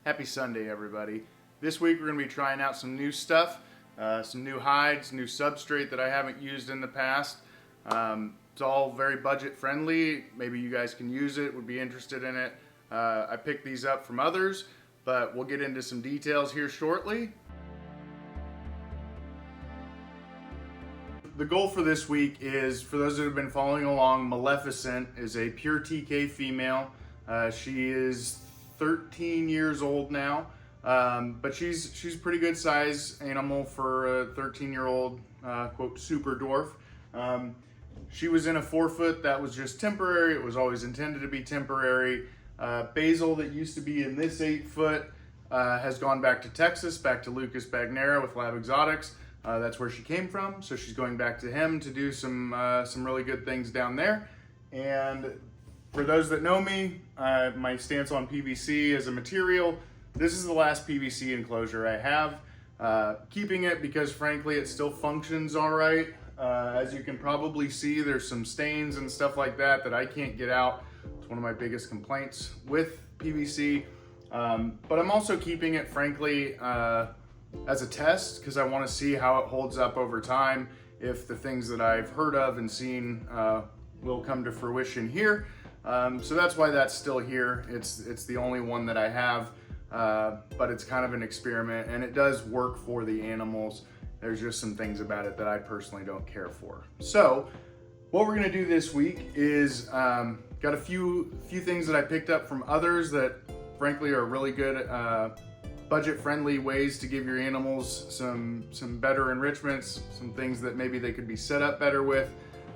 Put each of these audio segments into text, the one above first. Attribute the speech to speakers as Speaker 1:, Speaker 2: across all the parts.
Speaker 1: Happy Sunday, everybody. This week we're going to be trying out some new stuff, some new hides, new substrate that I haven't used in the past. It's all very budget friendly. Maybe you guys can use it, would be interested in it. I picked these up from others, but we'll get into some details here shortly. The goal for this week is, for those that have been following along, Maleficent is a pure TK female. She is 13 years old now, but she's a pretty good size animal for a 13-year-old quote super dwarf. She was in a 4-foot that was just temporary. It was always intended to be temporary. Basil, that used to be in this 8-foot, has gone back to Texas, back to Lucas Bagnera with Lab Exotics. That's where she came from, so she's going back to him to do some really good things down there. And for those that know me, my stance on PVC as a material, this is the last PVC enclosure I have. Keeping it because frankly it still functions all right. As you can probably see, there's some stains and stuff like that I can't get out. It's one of my biggest complaints with PVC. But I'm also keeping it frankly as a test because I want to see how it holds up over time, if the things that I've heard of and seen will come to fruition here. So that's why that's still here. It's the only one that I have, but it's kind of an experiment and it does work for the animals. There's just some things about it that I personally don't care for. So what we're gonna do this week is got a few things that I picked up from others that frankly are really good budget-friendly ways to give your animals some better enrichments, some things that maybe they could be set up better with,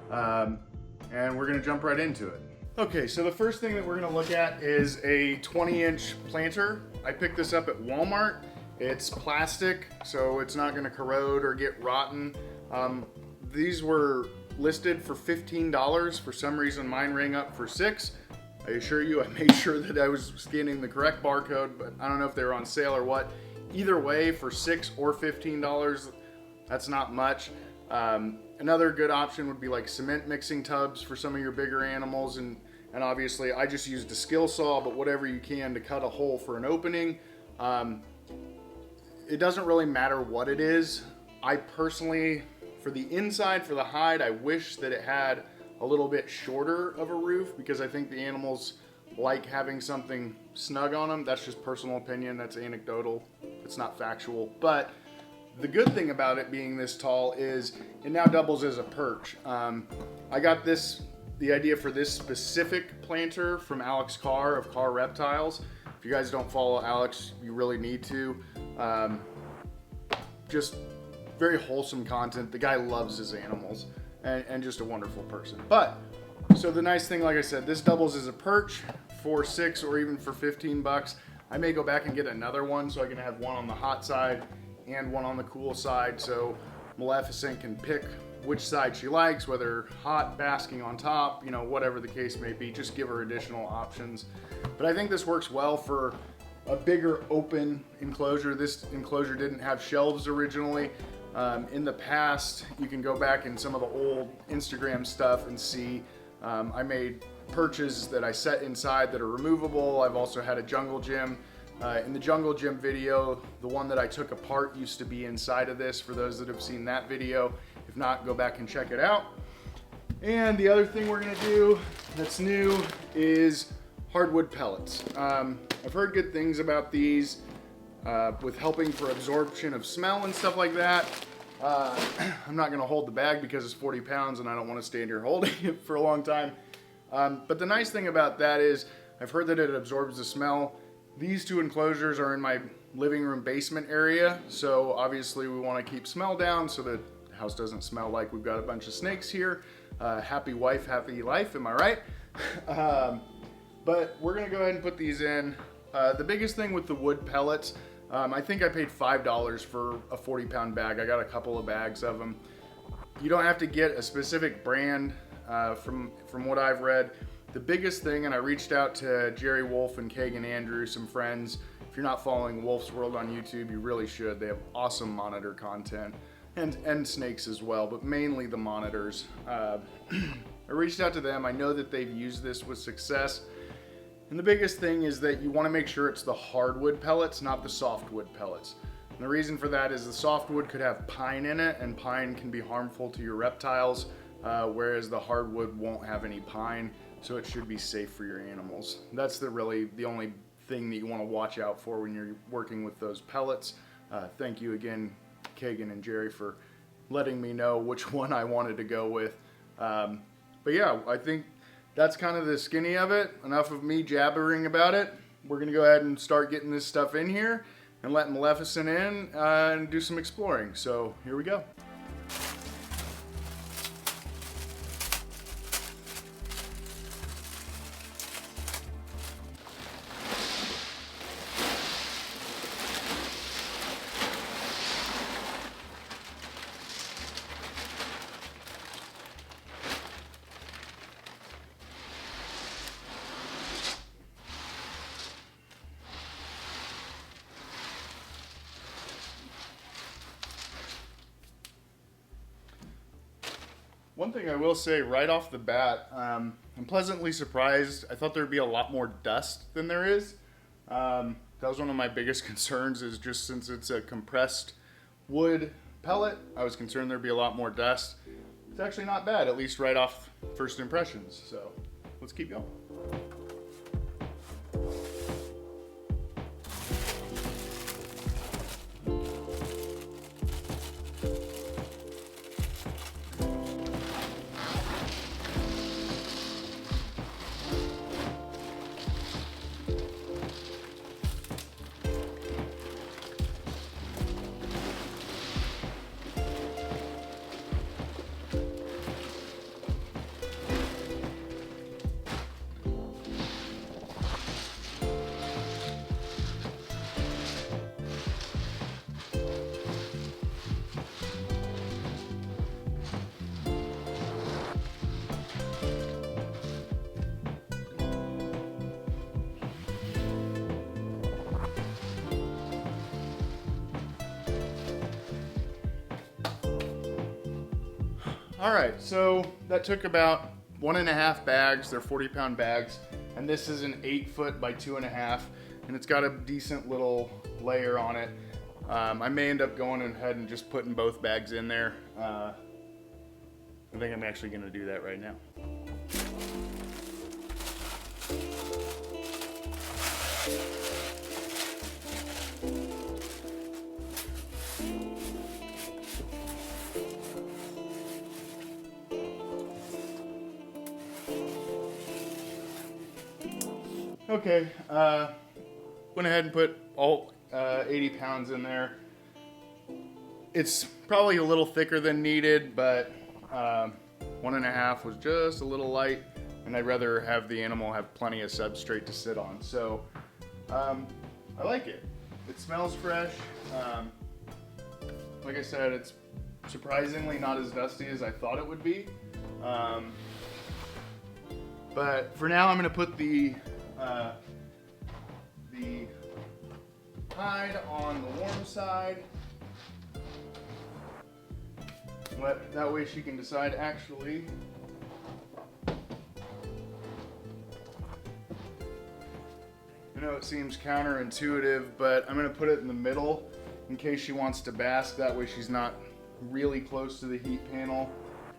Speaker 1: and we're gonna jump right into it. Okay, so the first thing that we're gonna look at is a 20-inch planter. I picked this up at Walmart. It's plastic, so it's not gonna corrode or get rotten. These were listed for $15. For some reason, mine rang up for $6. I assure you, I made sure that I was scanning the correct barcode, but I don't know if they were on sale or what. Either way, for $6 or $15, that's not much. Another good option would be like cement mixing tubs for some of your bigger animals, and obviously I just used a skill saw, but whatever you can to cut a hole for an opening. It doesn't really matter what it is. I personally, for the inside, for the hide, I wish that it had a little bit shorter of a roof because I think the animals like having something snug on them. That's just personal opinion, that's anecdotal, it's not factual. But the good thing about it being this tall is it now doubles as a perch. I got the idea for this specific planter from Alex Carr of Carr Reptiles. If you guys don't follow Alex, you really need to. Just very wholesome content. The guy loves his animals and just a wonderful person. But, so the nice thing, like I said, this doubles as a perch for $6 or even for $15. I may go back and get another one so I can have one on the hot side and one on the cool side, so Maleficent can pick which side she likes, whether hot, basking on top, you know, whatever the case may be. Just give her additional options. But I think this works well for a bigger open enclosure. This enclosure didn't have shelves originally. In the past, you can go back in some of the old Instagram stuff and see I made perches that I set inside that are removable. I've also had a jungle gym. In the jungle gym video, the one that I took apart used to be inside of this, for those that have seen that video. If not, go back and check it out. And the other thing we're gonna do that's new is hardwood pellets. I've heard good things about these with helping for absorption of smell and stuff like that. I'm not gonna hold the bag because it's 40 pounds and I don't wanna stand here holding it for a long time. But the nice thing about that is I've heard that it absorbs the smell. These two enclosures are in my living room basement area, so obviously we want to keep smell down so that the house doesn't smell like we've got a bunch of snakes here. Happy wife, happy life, am I right? But we're gonna go ahead and put these in. The biggest thing with the wood pellets, I think I paid $5 for a 40-pound bag. I got a couple of bags of them. You don't have to get a specific brand from what I've read. The biggest thing, and I reached out to Jerry Wolf and Kagan Andrew, some friends. If you're not following Wolf's World on YouTube, you really should. They have awesome monitor content and snakes as well, but mainly the monitors. I reached out to them. I know that they've used this with success. And the biggest thing is that you want to make sure it's the hardwood pellets, not the softwood pellets. And the reason for that is the softwood could have pine in it, and pine can be harmful to your reptiles, whereas the hardwood won't have any pine, so it should be safe for your animals. That's really the only thing that you want to watch out for when you're working with those pellets. Thank you again, Kagan and Jerry, for letting me know which one I wanted to go with. But yeah, I think that's kind of the skinny of it. Enough of me jabbering about it. We're gonna go ahead and start getting this stuff in here and let Maleficent in and do some exploring. So here we go. One thing I will say right off the bat, I'm pleasantly surprised. I thought there'd be a lot more dust than there is. That was one of my biggest concerns, is just since it's a compressed wood pellet, I was concerned there'd be a lot more dust. It's actually not bad, at least right off first impressions. So let's keep going. All right, so that took about 1.5 bags. They're 40-pound bags, and this is an 8 foot by 2.5, and it's got a decent little layer on it. I may end up going ahead and just putting both bags in there. I think I'm actually going to do that right now. Okay, went ahead and put all 80 pounds in there. It's probably a little thicker than needed, but 1.5 was just a little light, and I'd rather have the animal have plenty of substrate to sit on. So I like it. It smells fresh. Like I said, it's surprisingly not as dusty as I thought it would be. But for now, I'm going to put the hide on the warm side. That way she can decide actually. I know it seems counterintuitive, but I'm going to put it in the middle in case she wants to bask. That way she's not really close to the heat panel.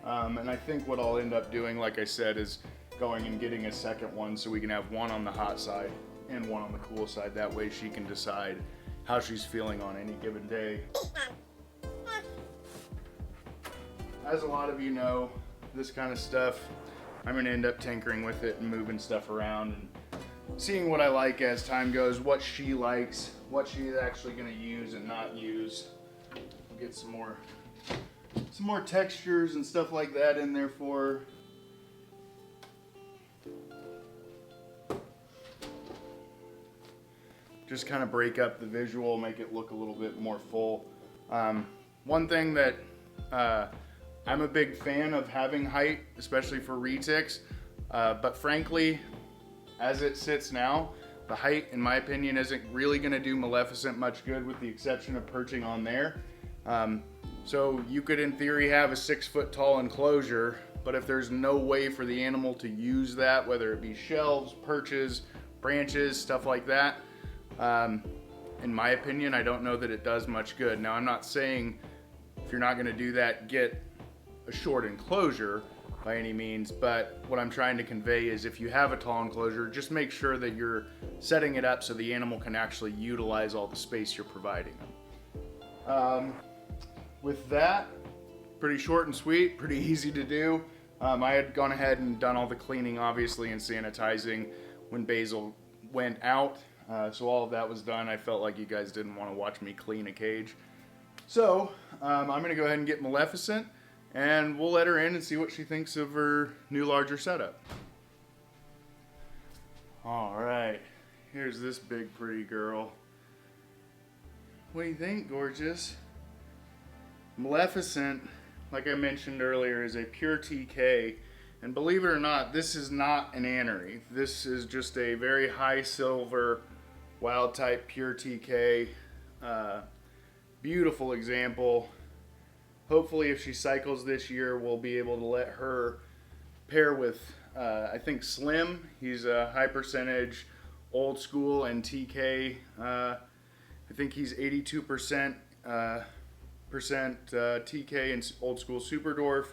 Speaker 1: And I think what I'll end up doing, like I said, is going and getting a second one so we can have one on the hot side and one on the cool side. That way she can decide how she's feeling on any given day. As a lot of you know, this kind of stuff, I'm going to end up tinkering with it and moving stuff around and seeing what I like as time goes, what she likes, what she's actually going to use and not use. We'll get some more textures and stuff like that in there for her. Just kind of break up the visual, make it look a little bit more full. One thing that I'm a big fan of having height, especially for retics, but frankly, as it sits now, the height, in my opinion, isn't really going to do Maleficent much good, with the exception of perching on there. So you could, in theory, have a 6 foot tall enclosure, but if there's no way for the animal to use that, whether it be shelves, perches, branches, stuff like that. In my opinion, I don't know that it does much good. Now, I'm not saying if you're not going to do that, get a short enclosure by any means, but what I'm trying to convey is if you have a tall enclosure, just make sure that you're setting it up so the animal can actually utilize all the space you're providing them. With that, pretty short and sweet, pretty easy to do. I had gone ahead and done all the cleaning, obviously, and sanitizing when Basil went out. So all of that was done. I felt like you guys didn't want to watch me clean a cage. So I'm going to go ahead and get Maleficent, and we'll let her in and see what she thinks of her new larger setup. All right, here's this big pretty girl. What do you think, gorgeous? Maleficent, like I mentioned earlier, is a pure TK, and believe it or not, this is not an anery. This is just a very high silver wild type pure TK. Beautiful example. Hopefully if she cycles this year, we'll be able to let her pair with I think Slim. He's a high percentage old school and TK. I think he's 82% TK and old school Superdorf.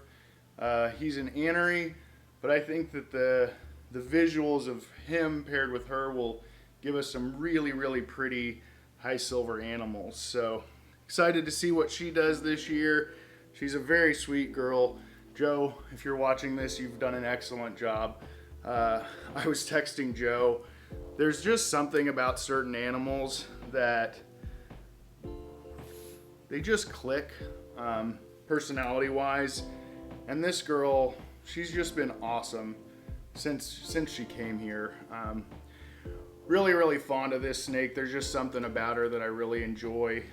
Speaker 1: He's an anery, but I think that the visuals of him paired with her will give us some really pretty high silver animals. So excited to see what she does this year. She's a very sweet girl. Joe, if you're watching this, you've done an excellent job. I was texting Joe. There's just something about certain animals that they just click personality-wise. And this girl, she's just been awesome since she came here. Really fond of this snake. There's just something about her that I really enjoy.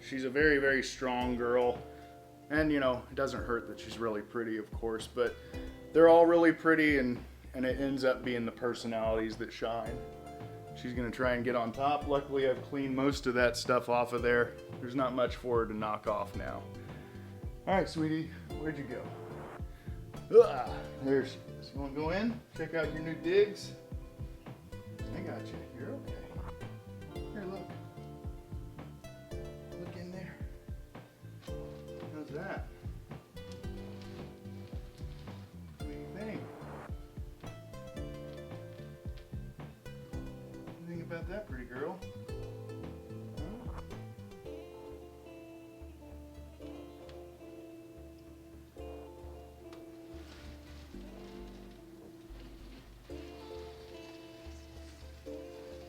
Speaker 1: She's a very strong girl. And, you know, it doesn't hurt that she's really pretty, of course, but they're all really pretty, and it ends up being the personalities that shine. She's going to try and get on top. Luckily, I've cleaned most of that stuff off of there. There's not much for her to knock off now. All right, sweetie, where'd you go? There she is. You want to go in? Check out your new digs? I got you. You're okay. Here, look. Look in there. How's that? What do you think? What do you think about that, pretty girl? Huh?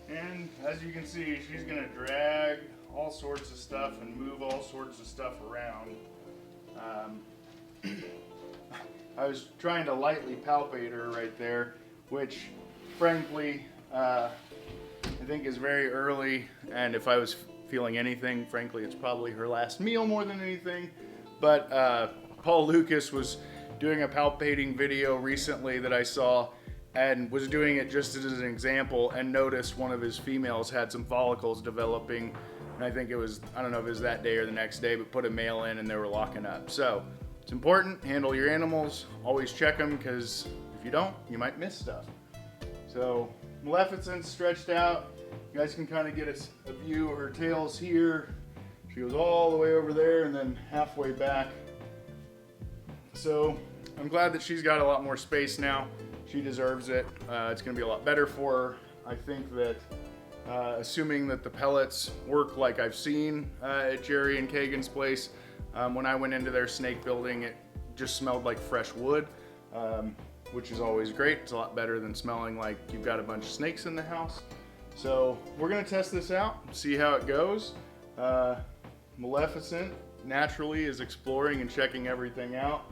Speaker 1: And as you can see, she's gonna drag all sorts of stuff and move all sorts of stuff around. I was trying to lightly palpate her right there, which frankly, I think is very early, and if I was feeling anything, frankly, it's probably her last meal more than anything. But Paul Lucas was doing a palpating video recently that I saw, and was doing it just as an example, and noticed one of his females had some follicles developing, and I think it was, I don't know if it was that day or the next day, but put a male in and they were locking up. So it's important, handle your animals, always check them, because if you don't, you might miss stuff. So Maleficent's stretched out. You guys can kind of get a view of her tails here. She goes all the way over there and then halfway back. So I'm glad that she's got a lot more space now. She deserves it. It's going to be a lot better for her. I think that assuming that the pellets work like I've seen at Jerry and Kagan's place, when I went into their snake building, it just smelled like fresh wood, which is always great. It's a lot better than smelling like you've got a bunch of snakes in the house. So we're going to test this out, see how it goes. Maleficent naturally is exploring and checking everything out.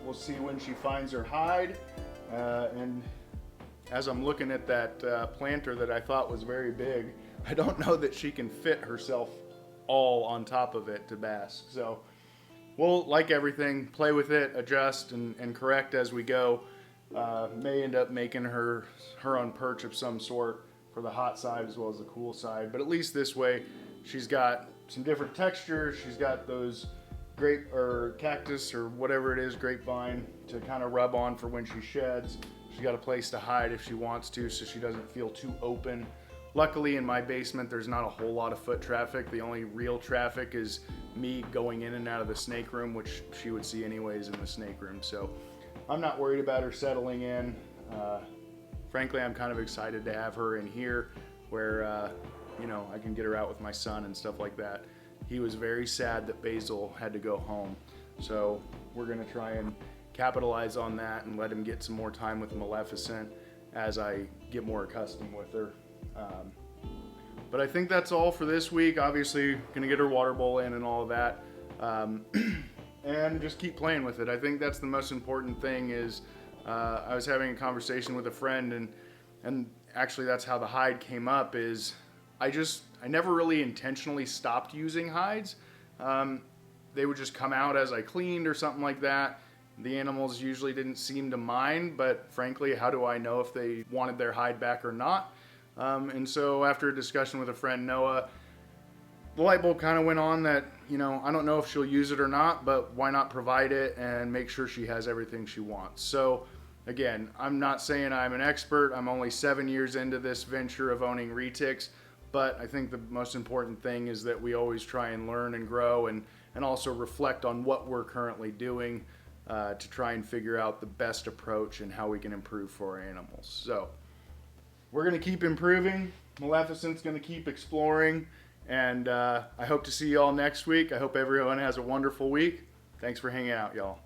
Speaker 1: We'll see when she finds her hide. And as I'm looking at that planter that I thought was very big, I don't know that she can fit herself all on top of it to bask. So we'll, like everything, play with it, adjust, and correct as we go. May end up making her own perch of some sort for the hot side as well as the cool side. But at least this way, she's got some different textures. She's got those grape or cactus or whatever it is, grapevine, to kind of rub on for when she sheds. She's got a place to hide if she wants to, so she doesn't feel too open. Luckily in my basement there's not a whole lot of foot traffic. The only real traffic is me going in and out of the snake room, which she would see anyways in the snake room. So I'm not worried about her settling in. Frankly, I'm kind of excited to have her in here where you know, I can get her out with my son and stuff like that. He was very sad that Basil had to go home. So we're gonna try and capitalize on that and let him get some more time with Maleficent as I get more accustomed with her. But I think that's all for this week. Obviously, gonna get her water bowl in and all of that. And just keep playing with it. I think that's the most important thing is, I was having a conversation with a friend and actually that's how the hide came up is, I never really intentionally stopped using hides. They would just come out as I cleaned or something like that. The animals usually didn't seem to mind, but frankly, how do I know if they wanted their hide back or not? And so after a discussion with a friend, Noah, the light bulb kind of went on that, you know, I don't know if she'll use it or not, but why not provide it and make sure she has everything she wants. So again, I'm not saying I'm an expert. I'm only 7 years into this venture of owning retics, but I think the most important thing is that we always try and learn and grow and also reflect on what we're currently doing to try and figure out the best approach and how we can improve for our animals. So we're going to keep improving. Maleficent's going to keep exploring. And I hope to see you all next week. I hope everyone has a wonderful week. Thanks for hanging out, y'all.